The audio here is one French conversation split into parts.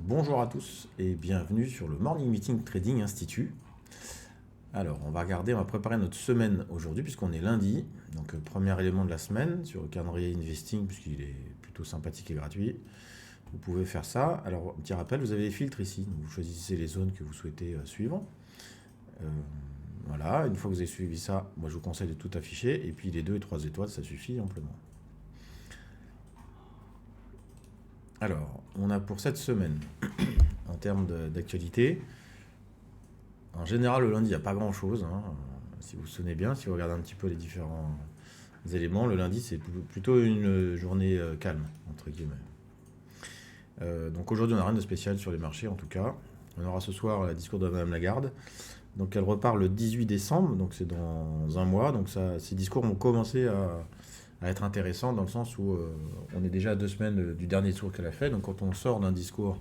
Bonjour à tous et bienvenue sur le Morning Meeting Trading Institute. Alors, on va préparer notre semaine aujourd'hui puisqu'on est lundi. Donc, premier élément de la semaine sur le calendrier Investing puisqu'il est plutôt sympathique et gratuit. Vous pouvez faire ça. Alors, petit rappel, vous avez les filtres ici. Donc, vous choisissez les zones que vous souhaitez suivre. Voilà, une fois que vous avez suivi ça, moi je vous conseille de tout afficher. Et puis les 2 et 3 étoiles, ça suffit amplement. Alors, on a pour cette semaine, en termes d'actualité, en général, le lundi, il n'y a pas grand-chose. Si vous vous souvenez bien, si vous regardez un petit peu les différents éléments, le lundi, c'est plutôt une journée calme, entre guillemets. Donc aujourd'hui, on n'a rien de spécial sur les marchés, en tout cas. On aura ce soir le discours de Madame Lagarde. Donc elle repart le 18 décembre, donc c'est dans un mois. Donc ces discours vont commencer à être intéressants dans le sens où on est déjà à 2 semaines du dernier discours qu'elle a fait. Donc quand on sort d'un discours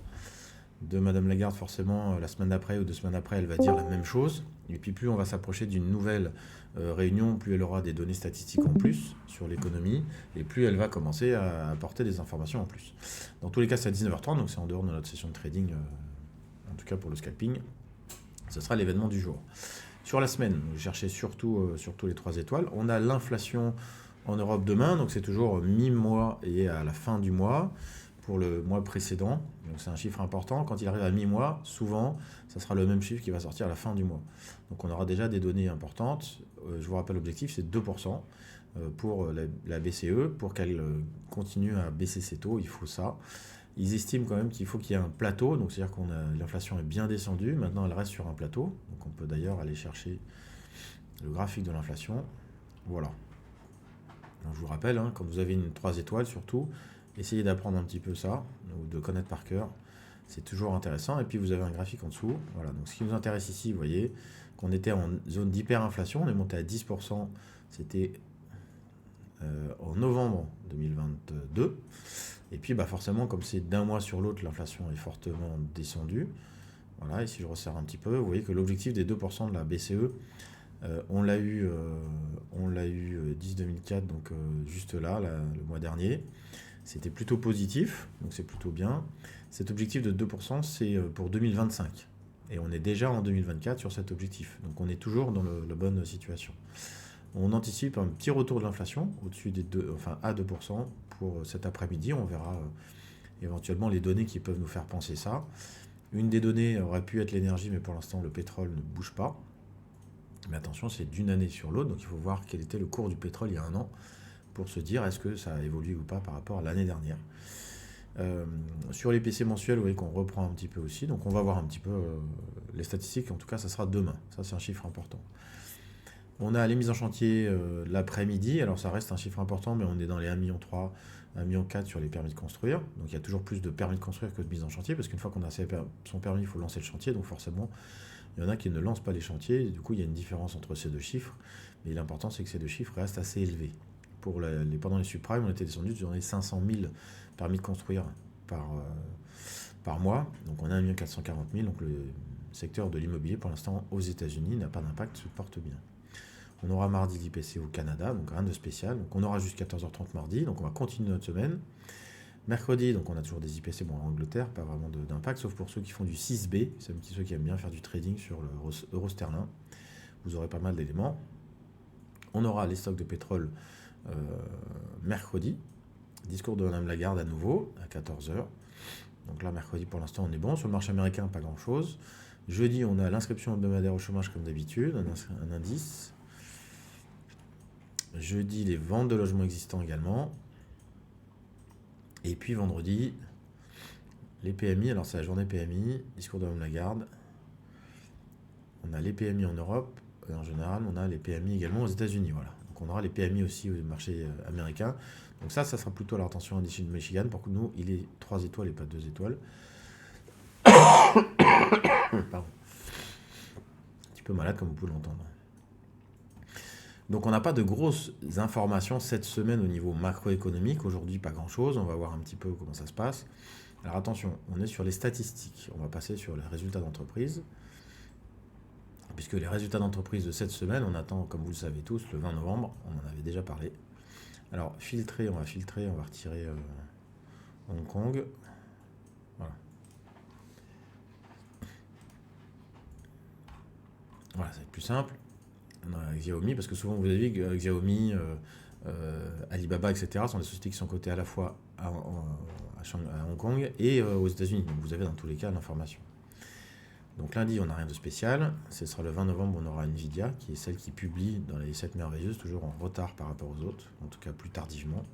de Madame Lagarde, forcément, la semaine d'après ou 2 semaines après, elle va dire la même chose. Et puis plus on va s'approcher d'une nouvelle réunion, plus elle aura des données statistiques en plus sur l'économie, et plus elle va commencer à apporter des informations en plus. Dans tous les cas, c'est à 19h30, donc c'est en dehors de notre session de trading, en tout cas pour le scalping. Ce sera l'événement du jour. Sur la semaine, je cherchais surtout les 3 étoiles. On a l'inflation en Europe demain, donc c'est toujours mi-mois et à la fin du mois pour le mois précédent. Donc c'est un chiffre important. Quand il arrive à mi-mois, souvent, ça sera le même chiffre qui va sortir à la fin du mois. Donc on aura déjà des données importantes. Je vous rappelle, l'objectif, c'est 2% pour la BCE. Pour qu'elle continue à baisser ses taux, il faut ça. Ils estiment quand même qu'il faut qu'il y ait un plateau, donc c'est-à-dire que l'inflation est bien descendue, maintenant elle reste sur un plateau, donc on peut d'ailleurs aller chercher le graphique de l'inflation. Voilà. Donc je vous rappelle, quand vous avez une 3 étoiles surtout, essayez d'apprendre un petit peu ça, ou de connaître par cœur, c'est toujours intéressant. Et puis vous avez un graphique en dessous. Voilà. Donc ce qui nous intéresse ici, vous voyez, qu'on était en zone d'hyperinflation, on est monté à 10%, c'était en novembre 2022. Et puis forcément, comme c'est d'un mois sur l'autre, l'inflation est fortement descendue. Voilà, et si je resserre un petit peu, vous voyez que l'objectif des 2% de la BCE, on l'a eu 10-2004, donc juste là, le mois dernier. C'était plutôt positif, donc c'est plutôt bien. Cet objectif de 2%, c'est pour 2025. Et on est déjà en 2024 sur cet objectif. Donc on est toujours dans la bonne situation. On anticipe un petit retour de l'inflation au-dessus des à 2% pour cet après-midi. On verra éventuellement les données qui peuvent nous faire penser ça. Une des données aurait pu être l'énergie, mais pour l'instant le pétrole ne bouge pas. Mais attention, c'est d'une année sur l'autre, donc il faut voir quel était le cours du pétrole il y a un an pour se dire est-ce que ça a évolué ou pas par rapport à l'année dernière. Sur les PC mensuels, vous voyez qu'on reprend un petit peu aussi, donc on va voir un petit peu les statistiques. En tout cas, ça sera demain. Ça, c'est un chiffre important. On a les mises en chantier l'après-midi, alors ça reste un chiffre important, mais on est dans les 1,3 million, 1,4 million sur les permis de construire. Donc il y a toujours plus de permis de construire que de mise en chantier, parce qu'une fois qu'on a son permis, il faut lancer le chantier, donc forcément, il y en a qui ne lancent pas les chantiers, et du coup il y a une différence entre ces 2 chiffres, mais l'important c'est que ces 2 chiffres restent assez élevés. Pendant les subprimes, on était descendu sur les 500 000 permis de construire par mois, donc on a 1 440 000, donc le secteur de l'immobilier pour l'instant aux États-Unis n'a pas d'impact, se porte bien. On aura mardi l'IPC au Canada, donc rien de spécial. Donc on aura jusqu'à 14h30 mardi, donc on va continuer notre semaine. Mercredi, donc on a toujours des IPC, en Angleterre, pas vraiment d'impact, sauf pour ceux qui font du 6B, c'est ceux qui aiment bien faire du trading sur l'euro sterling. Vous aurez pas mal d'éléments. On aura les stocks de pétrole mercredi. Discours de Mme Lagarde à nouveau, à 14h. Donc là, mercredi, pour l'instant, on est bon. Sur le marché américain, pas grand-chose. Jeudi, on a l'inscription hebdomadaire au chômage, comme d'habitude, un indice. Jeudi, les ventes de logements existants également. Et puis vendredi, les PMI. Alors c'est la journée PMI, discours de Mme Lagarde. On a les PMI en Europe, et en général, on a les PMI également aux États-Unis. Voilà. Donc on aura les PMI aussi au marché américain. Donc ça sera plutôt à leur attention d'ici de Michigan. Pour que nous, il est 3 étoiles et pas 2 étoiles. Pardon. Un petit peu malade, comme vous pouvez l'entendre. Donc on n'a pas de grosses informations cette semaine au niveau macroéconomique. Aujourd'hui, pas grand-chose. On va voir un petit peu comment ça se passe. Alors attention, on est sur les statistiques. On va passer sur les résultats d'entreprise. Puisque les résultats d'entreprise de cette semaine, on attend, comme vous le savez tous, le 20 novembre. On en avait déjà parlé. Alors on va retirer Hong Kong. Voilà. Voilà, ça va être plus simple. On a Xiaomi, parce que souvent vous avez vu que Xiaomi, Alibaba, etc. sont des sociétés qui sont cotées à la fois à Hong Kong et aux États-Unis. Donc vous avez dans tous les cas l'information. Donc lundi, on n'a rien de spécial. Ce sera le 20 novembre, on aura Nvidia, qui est celle qui publie dans les 7 merveilleuses, toujours en retard par rapport aux autres, en tout cas plus tardivement.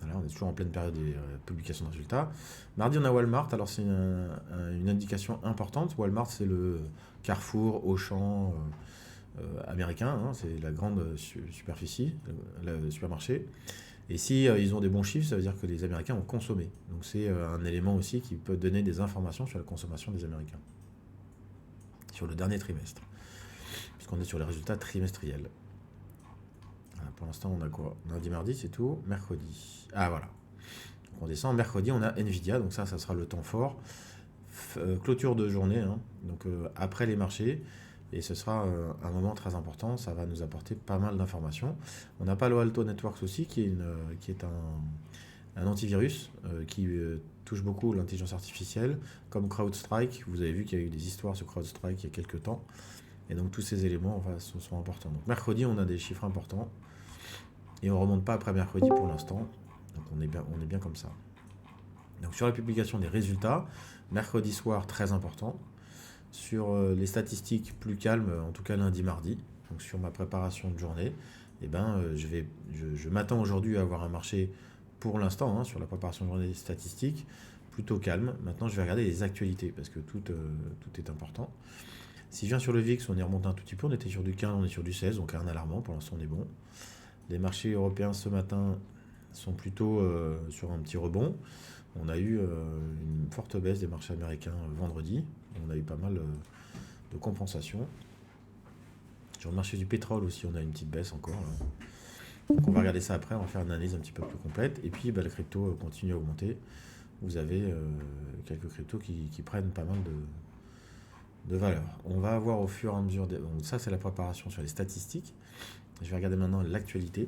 Là, on est toujours en pleine période des publications de résultats. Mardi, on a Walmart. Alors, c'est une indication importante. Walmart, c'est le Carrefour, Auchan américain. Hein, c'est la grande superficie, le supermarché. Et si ils ont des bons chiffres, ça veut dire que les Américains ont consommé. Donc, c'est un élément aussi qui peut donner des informations sur la consommation des Américains. Sur le dernier trimestre. Puisqu'on est sur les résultats trimestriels. Pour l'instant, on a quoi? Lundi, mardi, c'est tout. Mercredi. Ah, voilà. Donc, on descend. Mercredi, on a Nvidia. Donc ça sera le temps fort. Clôture de journée. Hein, donc après les marchés. Et ce sera un moment très important. Ça va nous apporter pas mal d'informations. On a Palo Alto Networks aussi, qui est un antivirus qui touche beaucoup l'intelligence artificielle, comme CrowdStrike. Vous avez vu qu'il y a eu des histoires sur CrowdStrike il y a quelques temps. Et donc tous ces éléments sont importants. Donc mercredi, on a des chiffres importants. Et on ne remonte pas après mercredi pour l'instant. Donc on est bien comme ça. Donc sur la publication des résultats, mercredi soir, très important. Sur les statistiques, plus calmes, en tout cas lundi, mardi. Donc sur ma préparation de journée, je m'attends aujourd'hui à avoir un marché, pour l'instant, sur la préparation de journée statistique, plutôt calme. Maintenant, je vais regarder les actualités, parce que tout est important. Si je viens sur le VIX, on y remonte un tout petit peu. On était sur du 15, on est sur du 16, donc rien alarmant. Pour l'instant, on est bon. Les marchés européens ce matin sont plutôt sur un petit rebond. On a eu une forte baisse des marchés américains vendredi. On a eu pas mal de compensation. Sur le marché du pétrole aussi, on a une petite baisse encore. Donc on va regarder ça après, on va faire une analyse un petit peu plus complète. Et puis le crypto continue à augmenter. Vous avez quelques cryptos qui prennent pas mal de valeur. On va avoir au fur et à mesure... Donc ça, c'est la préparation sur les statistiques. Je vais regarder maintenant l'actualité.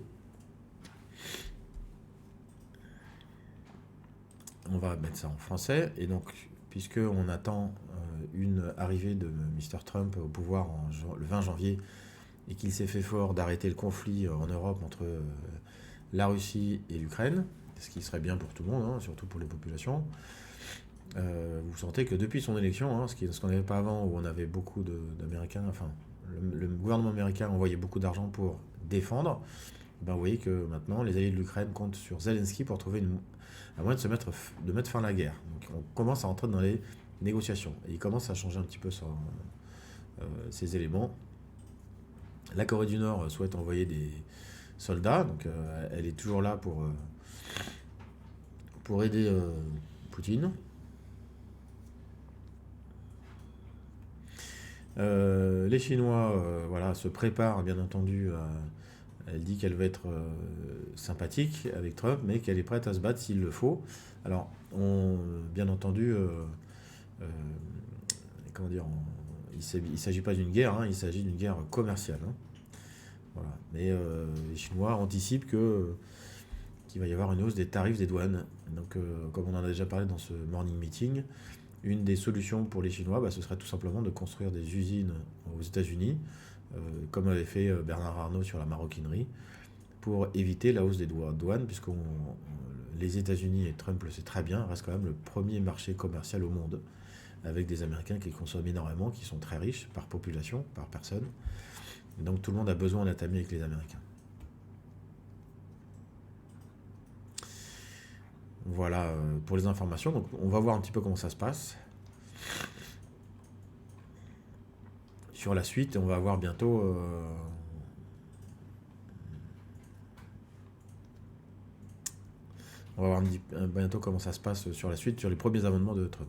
On va mettre ça en français. Et donc, puisqu'on attend une arrivée de Mr. Trump au pouvoir le 20 janvier et qu'il s'est fait fort d'arrêter le conflit en Europe entre la Russie et l'Ukraine, ce qui serait bien pour tout le monde, surtout pour les populations, vous sentez que depuis son élection, ce qu'on n'avait pas avant, où on avait beaucoup d'Américains, enfin, le gouvernement américain envoyait beaucoup d'argent pour défendre, vous voyez que maintenant les alliés de l'Ukraine comptent sur Zelensky pour trouver un moyen de mettre fin à la guerre. Donc on commence à entrer dans les négociations et il commence à changer un petit peu ces éléments. La Corée du Nord souhaite envoyer des soldats, donc elle est toujours là pour aider Poutine. Les Chinois se préparent bien entendu elle dit qu'elle va être sympathique avec Trump, mais qu'elle est prête à se battre s'il le faut. Alors, bien entendu, il ne s'agit pas d'une guerre, il s'agit d'une guerre commerciale. Voilà. Mais les Chinois anticipent qu'il va y avoir une hausse des tarifs des douanes. Donc, comme on en a déjà parlé dans ce morning meeting, une des solutions pour les Chinois, ce serait tout simplement de construire des usines aux États-Unis, comme avait fait Bernard Arnault sur la maroquinerie, pour éviter la hausse des douanes, puisque les États-Unis, et Trump le sait très bien, restent quand même le premier marché commercial au monde, avec des Américains qui consomment énormément, qui sont très riches par population, par personne. Et donc tout le monde a besoin d'être ami avec les Américains. Voilà pour les informations. Donc on va voir un petit peu comment ça se passe. Sur la suite, on va voir bientôt... on va voir bientôt comment ça se passe sur la suite, sur les premiers amendements de Trump.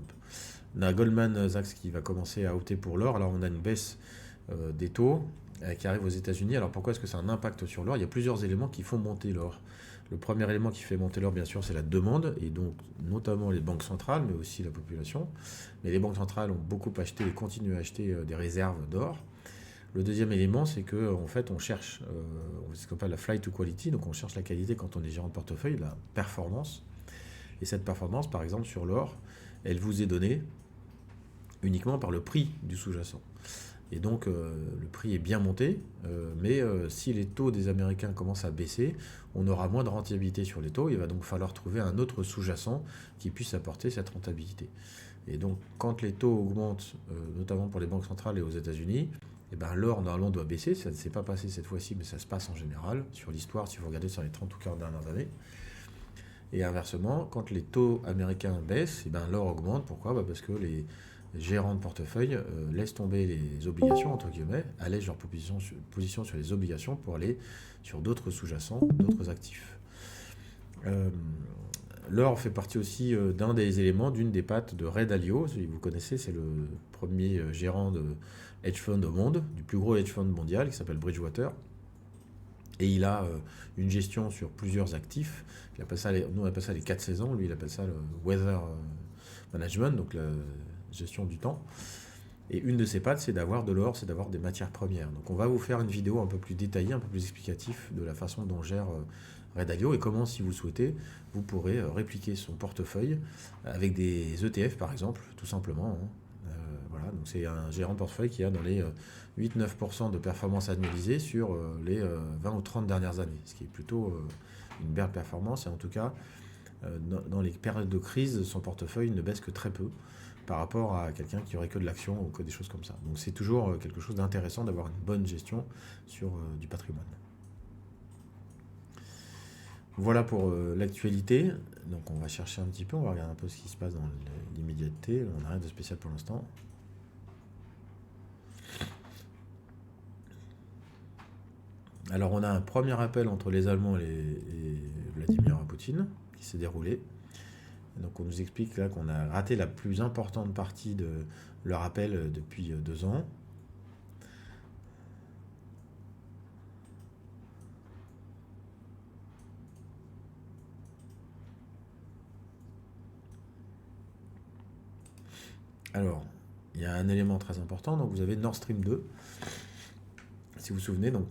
On a Goldman Sachs qui va commencer à opter pour l'or. Alors on a une baisse des taux qui arrive aux États-Unis. Alors pourquoi est-ce que ça a un impact sur l'or? Il y a plusieurs éléments qui font monter l'or. Le premier élément qui fait monter l'or, bien sûr, c'est la demande, et donc notamment les banques centrales, mais aussi la population. Mais les banques centrales ont beaucoup acheté et continuent à acheter des réserves d'or. Le deuxième élément, c'est qu'en fait, on cherche ce qu'on appelle la flight to quality, donc on cherche la qualité quand on est gérant de portefeuille, la performance. Et cette performance, par exemple, sur l'or, elle vous est donnée uniquement par le prix du sous-jacent. Et donc le prix est bien monté, mais si les taux des Américains commencent à baisser, on aura moins de rentabilité sur les taux, il va donc falloir trouver un autre sous-jacent qui puisse apporter cette rentabilité. Et donc quand les taux augmentent, notamment pour les banques centrales et aux États-Unis, eh ben, l'or normalement doit baisser, ça ne s'est pas passé cette fois-ci, mais ça se passe en général, sur l'histoire, si vous regardez sur les 30 ou 40 dernières années. Et inversement, quand les taux américains baissent, eh ben, l'or augmente. Pourquoi? Parce que les gérants de portefeuille laissent tomber les obligations, entre guillemets, allègent leur position sur les obligations pour aller sur d'autres sous-jacents, d'autres actifs. L'or fait partie aussi d'un des éléments, d'une des pattes de Ray Dalio. Si vous connaissez, c'est le premier gérant de hedge fund au monde, du plus gros hedge fund mondial qui s'appelle Bridgewater. Et il a une gestion sur plusieurs actifs. Nous on appelle ça les 4 saisons, lui il appelle ça le weather management, donc la gestion du temps. Et une de ses pattes, c'est d'avoir de l'or, c'est d'avoir des matières premières. Donc on va vous faire une vidéo un peu plus détaillée, un peu plus explicative de la façon dont gère Ray Dalio et comment, si vous souhaitez, vous pourrez répliquer son portefeuille avec des ETF par exemple, tout simplement. Voilà, donc c'est un gérant de portefeuille qui a dans les 8-9% de performance annualisée sur les 20 ou 30 dernières années, ce qui est plutôt une belle performance. Et en tout cas, dans les périodes de crise, son portefeuille ne baisse que très peu par rapport à quelqu'un qui aurait que de l'action ou que des choses comme ça. Donc c'est toujours quelque chose d'intéressant d'avoir une bonne gestion sur du patrimoine. Voilà pour l'actualité. Donc on va chercher un petit peu, on va regarder un peu ce qui se passe dans l'immédiateté. On n'a rien de spécial pour l'instant. Alors on a un premier appel entre les Allemands et Vladimir Poutine qui s'est déroulé. Donc on nous explique là qu'on a raté la plus importante partie de leur appel depuis 2 ans. Alors, il y a un élément très important, donc vous avez Nord Stream 2. Si vous vous souvenez, donc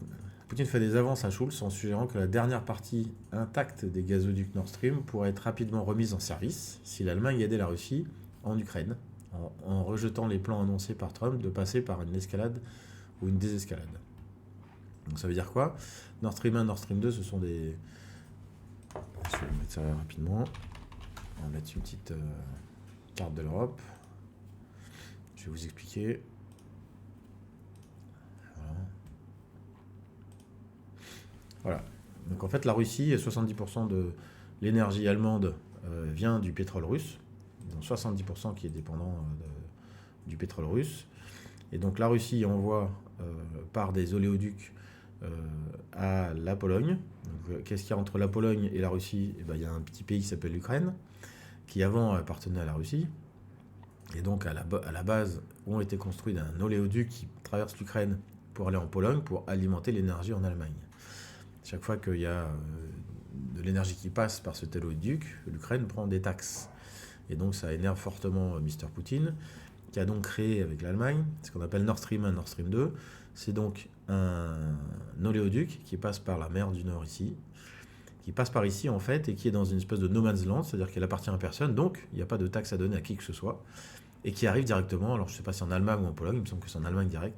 Poutine fait des avances à Schulz en suggérant que la dernière partie intacte des gazoducs Nord Stream pourrait être rapidement remise en service si l'Allemagne aidait la Russie en Ukraine, en rejetant les plans annoncés par Trump de passer par une escalade ou une désescalade. Donc ça veut dire quoi? Nord Stream 1, Nord Stream 2, ce sont des... Je vais mettre ça rapidement. On va mettre une petite carte de l'Europe. Je vais vous expliquer. Voilà. Donc en fait, la Russie, 70% de l'énergie allemande vient du pétrole russe. Donc 70% qui est dépendant du pétrole russe. Et donc la Russie envoie par des oléoducs à la Pologne. Qu'est-ce qu'il y a entre la Pologne et la Russie? Eh ben, il y a un petit pays qui s'appelle l'Ukraine, qui avant appartenait à la Russie. Et donc à la base ont été construits un oléoduc qui traverse l'Ukraine pour aller en Pologne pour alimenter l'énergie en Allemagne. Chaque fois qu'il y a de l'énergie qui passe par cet oléoduc, l'Ukraine prend des taxes. Et donc ça énerve fortement Mr. Poutine, qui a donc créé avec l'Allemagne ce qu'on appelle Nord Stream 1, Nord Stream 2. C'est donc un oléoduc qui passe par la mer du Nord ici, qui passe par ici en fait, et qui est dans une espèce de no man's land, c'est-à-dire qu'elle appartient à personne, donc il n'y a pas de taxe à donner à qui que ce soit, et qui arrive directement, alors je ne sais pas si en Allemagne ou en Pologne, il me semble que c'est en Allemagne direct.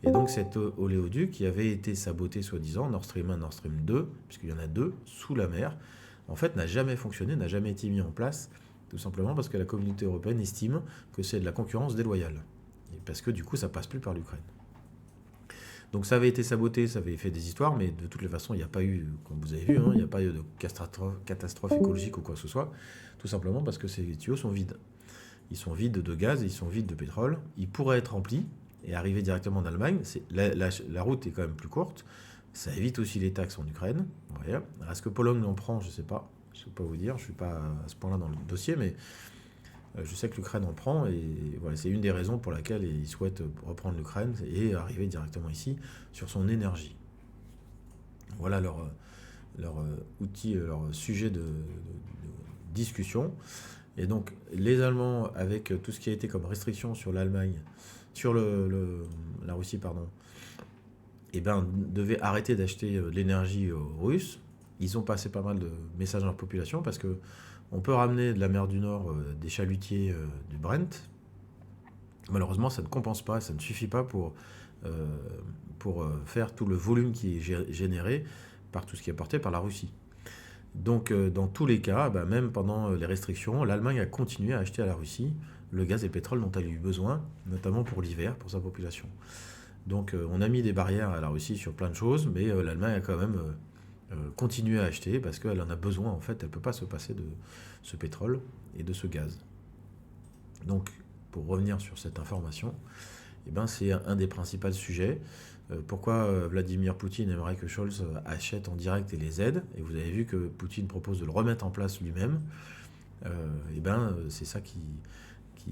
Et donc cet oléoduc qui avait été saboté soi-disant, Nord Stream 1, Nord Stream 2, puisqu'il y en a 2 sous la mer, en fait n'a jamais fonctionné, n'a jamais été mis en place, tout simplement parce que la communauté européenne estime que c'est de la concurrence déloyale. Et parce que du coup ça passe plus par l'Ukraine. Donc ça avait été saboté, ça avait fait des histoires, mais de toutes les façons il n'y a pas eu, comme vous avez vu, il n'y a pas eu de catastrophe écologique ou quoi que ce soit, tout simplement parce que ces tuyaux sont vides. Ils sont vides de gaz, ils sont vides de pétrole, ils pourraient être remplis, et arriver directement en Allemagne, la route est quand même plus courte. Ça évite aussi les taxes en Ukraine. Voyez. Est-ce que Pologne en prend? Je ne sais pas. Je ne sais pas vous dire. Je ne suis pas à ce point-là dans le dossier, mais je sais que l'Ukraine en prend. Et voilà, c'est une des raisons pour laquelle ils souhaitent reprendre l'Ukraine et arriver directement ici sur son énergie. Voilà leur outil, leur sujet de discussion. Et donc les Allemands, avec tout ce qui a été comme restriction sur l'Allemagne, sur la Russie, pardon, devaient arrêter d'acheter de l'énergie aux Russes. Ils ont passé pas mal de messages dans la population parce que on peut ramener de la mer du Nord des chalutiers du Brent Malheureusement, ça ne compense pas, ça ne suffit pas euh, pour faire tout le volume qui est généré par tout ce qui est apporté par la Russie. Donc, dans tous les cas, bah, même pendant les restrictions, l'Allemagne a continué à acheter à la Russie le gaz et le pétrole dont elle a eu besoin, notamment pour l'hiver, pour sa population. Donc, on a mis des barrières à la Russie sur plein de choses, mais l'Allemagne a quand même continué à acheter parce qu'elle en a besoin, en fait. Elle ne peut pas se passer de ce pétrole et de ce gaz. Donc, pour revenir sur cette information, eh ben, c'est un des principaux sujets. Pourquoi Vladimir Poutine aimerait que Scholz achète en direct et les aide, et vous avez vu que Poutine propose de le remettre en place lui-même, et ben, c'est ça qui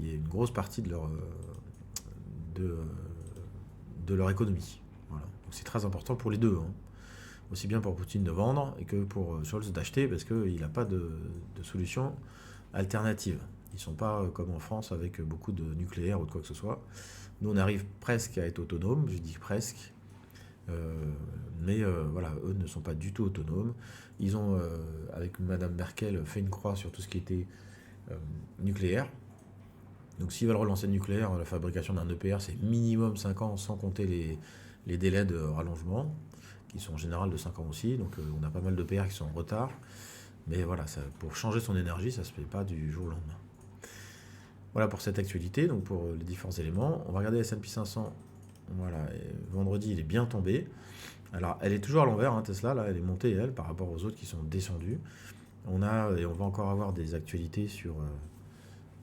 est une grosse partie de, de leur économie. Voilà. Donc c'est très important pour les deux, hein. Aussi bien pour Poutine de vendre et que pour Scholz d'acheter, parce qu'il n'a pas de solution alternative. Ils ne sont pas comme en France avec beaucoup de nucléaire ou de quoi que ce soit. Nous, on arrive presque à être autonome, je dis presque, mais voilà, eux ne sont pas du tout autonomes. Ils ont, avec Madame Merkel, fait une croix sur tout ce qui était nucléaire. Donc s'ils veulent relancer le nucléaire, la fabrication d'un EPR, c'est minimum 5 ans, sans compter les délais de rallongement, qui sont en général de 5 ans aussi. Donc on a pas mal d'EPR qui sont en retard. Mais voilà, ça, pour changer son énergie, ça ne se fait pas du jour au lendemain. Voilà pour cette actualité, donc pour les différents éléments. On va regarder S&P 500. Voilà, et vendredi, il est bien tombé. Alors, elle est toujours à l'envers, hein, Tesla, là, elle est montée, elle, par rapport aux autres qui sont descendus. On va encore avoir des actualités sur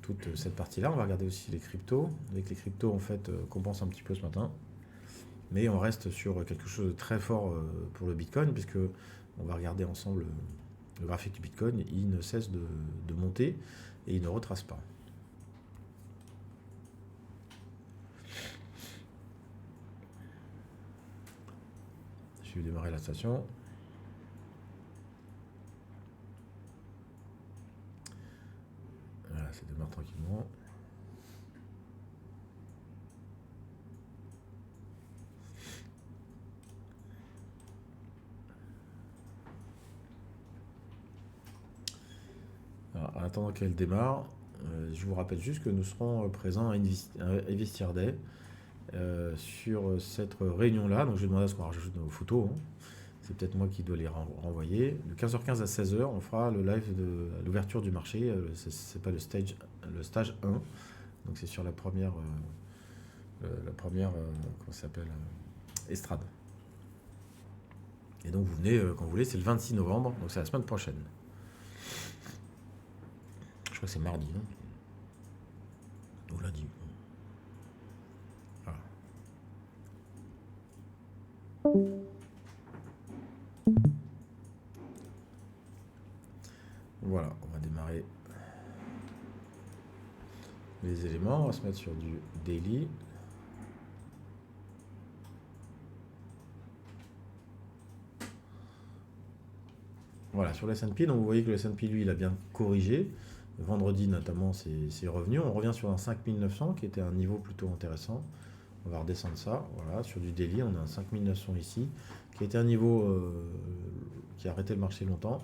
toute cette partie-là. On va regarder aussi les cryptos. Avec les cryptos, en fait, compense un petit peu ce matin. Mais on reste sur quelque chose de très fort pour le Bitcoin, puisque on va regarder ensemble le graphique du Bitcoin. Il ne cesse de monter et il ne retrace pas. Je vais démarrer la station. Voilà, ça démarre tranquillement. Alors, en attendant qu'elle démarre, je vous rappelle juste que nous serons présents à Investir Day sur cette réunion-là. Donc je vais demander à ce qu'on rajoute nos photos, hein. C'est peut-être moi qui dois les renvoyer. De 15h15 à 16h, on fera le live de l'ouverture du marché. C'est pas le stage 1. Donc c'est sur la première, comment ça s'appelle, estrade. Et donc vous venez quand vous voulez, c'est le 26 novembre, donc c'est la semaine prochaine. Je crois que c'est mardi, hein, ou lundi. Voilà. Voilà, on va démarrer les éléments. On va se mettre sur du daily. Voilà, sur le S&P, donc vous voyez que le S&P, lui, il a bien corrigé. Vendredi, notamment, c'est revenu. On revient sur un 5900 qui était un niveau plutôt intéressant. On va redescendre ça. Voilà, sur du daily, on a un 5900 ici, qui était un niveau qui a arrêté le marché longtemps.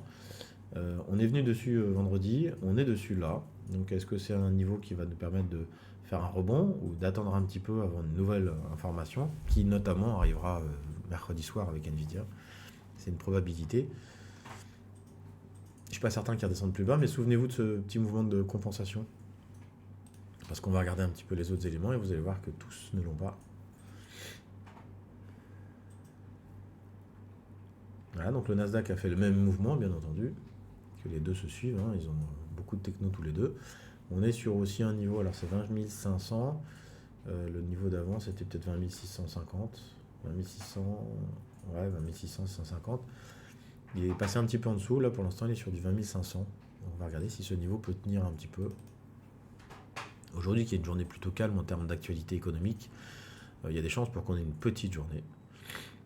On est venu dessus vendredi, on est dessus là. Donc est-ce que c'est un niveau qui va nous permettre de faire un rebond ou d'attendre un petit peu avant une nouvelle information qui notamment arrivera mercredi soir avec Nvidia? C'est une probabilité. Je ne suis pas certain qu'il redescende plus bas, mais souvenez-vous de ce petit mouvement de compensation. Parce qu'on va regarder un petit peu les autres éléments et vous allez voir que tous ne l'ont pas. Voilà, donc le Nasdaq a fait le même mouvement, bien entendu, que les deux se suivent, hein, ils ont beaucoup de techno tous les deux. On est sur aussi un niveau, alors c'est 20 500, le niveau d'avant c'était peut-être 20 650, 20 600, ouais, 20 600, 650. Il est passé un petit peu en dessous, là pour l'instant il est sur du 20 500. On va regarder si ce niveau peut tenir un petit peu. Aujourd'hui qui est une journée plutôt calme en termes d'actualité économique, il y a des chances pour qu'on ait une petite journée.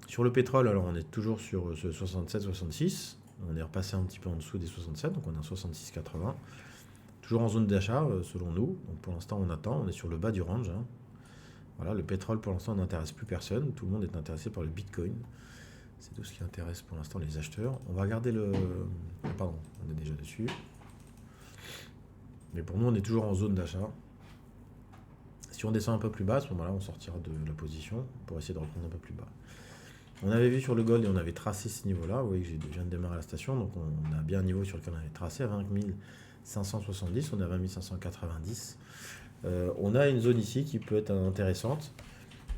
Sur le pétrole, alors on est toujours sur ce 67-66. On est repassé un petit peu en dessous des 67, donc on est à 66,80. Toujours en zone d'achat, selon nous. Donc pour l'instant, on attend. On est sur le bas du range, hein. Voilà, le pétrole, pour l'instant, n'intéresse plus personne. Tout le monde est intéressé par le Bitcoin. C'est tout ce qui intéresse pour l'instant les acheteurs. On va regarder le... Pardon, on est déjà dessus. Mais pour nous, on est toujours en zone d'achat. Si on descend un peu plus bas, à ce moment-là, on sortira de la position pour essayer de reprendre un peu plus bas. On avait vu sur le gold et on avait tracé ce niveau-là. Vous voyez que je viens de démarrer la station, donc on a bien un niveau sur lequel on avait tracé à 20 570, on est à 20 590. On a une zone ici qui peut être intéressante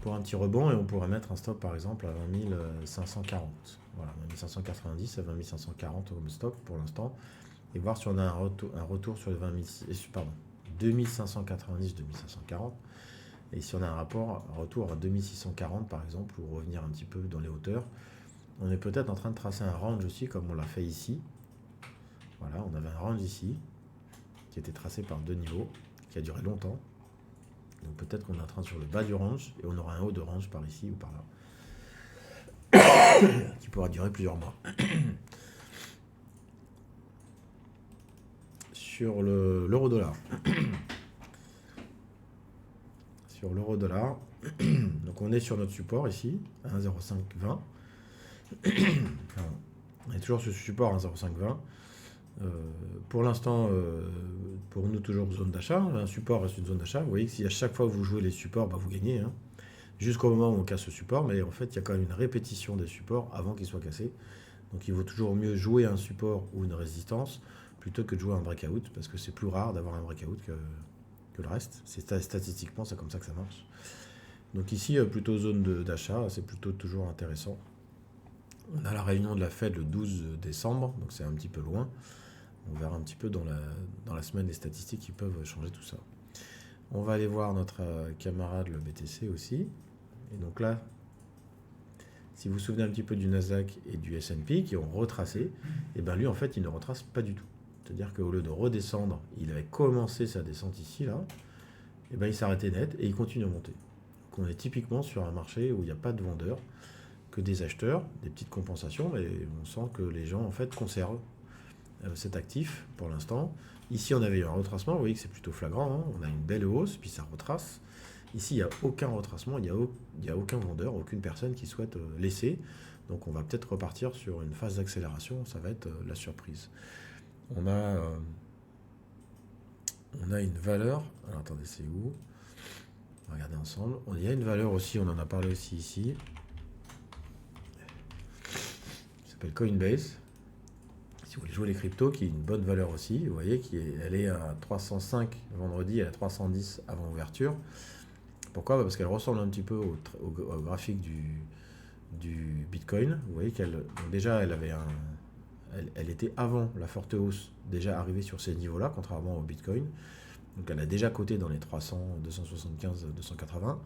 pour un petit rebond et on pourrait mettre un stop par exemple à 20 540. Voilà, 20 590 à 20 540 comme stop pour l'instant et voir si on a un retour sur les 2590, 2540 et si on a un retour à 2640 par exemple pour revenir un petit peu dans les hauteurs. On est peut-être en train de tracer un range aussi comme on l'a fait ici. Voilà, on avait un range ici qui était tracé par deux niveaux qui a duré longtemps. Donc peut-être qu'on est en train sur le bas du range et on aura un haut de range par ici ou par là qui pourra durer plusieurs mois. Sur l'euro-dollar. Sur l'euro-dollar, donc on est sur notre support ici, 1,0520. On est toujours sur ce support 1,0520. Pour l'instant, pour nous, toujours zone d'achat. Un support reste une zone d'achat. Vous voyez que si à chaque fois que vous jouez les supports, vous gagnez. Hein, jusqu'au moment où on casse ce support. Mais en fait, il y a quand même une répétition des supports avant qu'ils soient cassés. Donc il vaut toujours mieux jouer un support ou une résistance plutôt que de jouer un breakout. Parce que c'est plus rare d'avoir un breakout que le reste. Statistiquement, c'est comme ça que ça marche. Donc ici, plutôt zone d'achat. C'est plutôt toujours intéressant. On a la réunion de la Fed le 12 décembre. Donc c'est un petit peu loin. On verra un petit peu dans la semaine les statistiques qui peuvent changer tout ça. On va aller voir notre camarade le BTC aussi. Et donc là, si vous vous souvenez un petit peu du Nasdaq et du S&P qui ont retracé, et bien lui en fait il ne retrace pas du tout. C'est-à-dire qu'au lieu de redescendre, il avait commencé sa descente ici là, et bien il s'arrêtait net et il continue à monter. Donc on est typiquement sur un marché où il n'y a pas de vendeurs, que des acheteurs, des petites compensations, mais on sent que les gens en fait conservent cet actif pour l'instant. Ici on avait eu un retracement, vous voyez que c'est plutôt flagrant, hein. On a une belle hausse, puis ça retrace. Ici il n'y a aucun retracement, il n'y a aucun vendeur, aucune personne qui souhaite laisser. Donc on va peut-être repartir sur une phase d'accélération, ça va être la surprise. On a une valeur, alors attendez c'est où? On va regarder ensemble. Il y a une valeur aussi, on en a parlé aussi ici, qui s'appelle Coinbase. Si vous voulez jouer les cryptos, qui est une bonne valeur aussi, vous voyez qu'elle est à 305 vendredi, elle est à 310 avant ouverture. Pourquoi? Parce qu'elle ressemble un petit peu au graphique du Bitcoin. Vous voyez qu'elle, déjà, elle était avant la forte hausse, déjà arrivée sur ces niveaux-là, contrairement au Bitcoin. Donc elle a déjà coté dans les 300, 275, 280.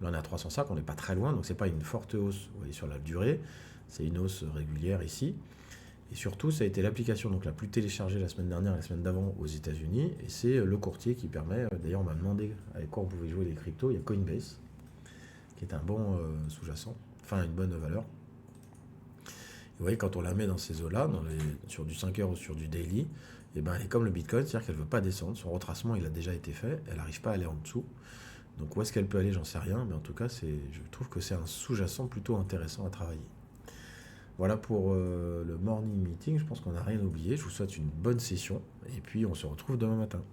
Là on est à 305, on n'est pas très loin, donc c'est pas une forte hausse, vous voyez, sur la durée. C'est une hausse régulière ici. Et surtout, ça a été l'application donc la plus téléchargée la semaine dernière et la semaine d'avant aux États-Unis. Et c'est le courtier qui permet, d'ailleurs on m'a demandé avec quoi on pouvait jouer les cryptos. Il y a Coinbase, qui est un bon sous-jacent, enfin une bonne valeur. Et vous voyez, quand on la met dans ces eaux-là, sur du 5 heures ou sur du daily, et ben elle est comme le Bitcoin, c'est-à-dire qu'elle ne veut pas descendre. Son retracement, il a déjà été fait, elle n'arrive pas à aller en dessous. Donc où est-ce qu'elle peut aller, j'en sais rien, mais en tout cas, je trouve que c'est un sous-jacent plutôt intéressant à travailler. Voilà pour le morning meeting, je pense qu'on n'a rien oublié. Je vous souhaite une bonne session et puis on se retrouve demain matin.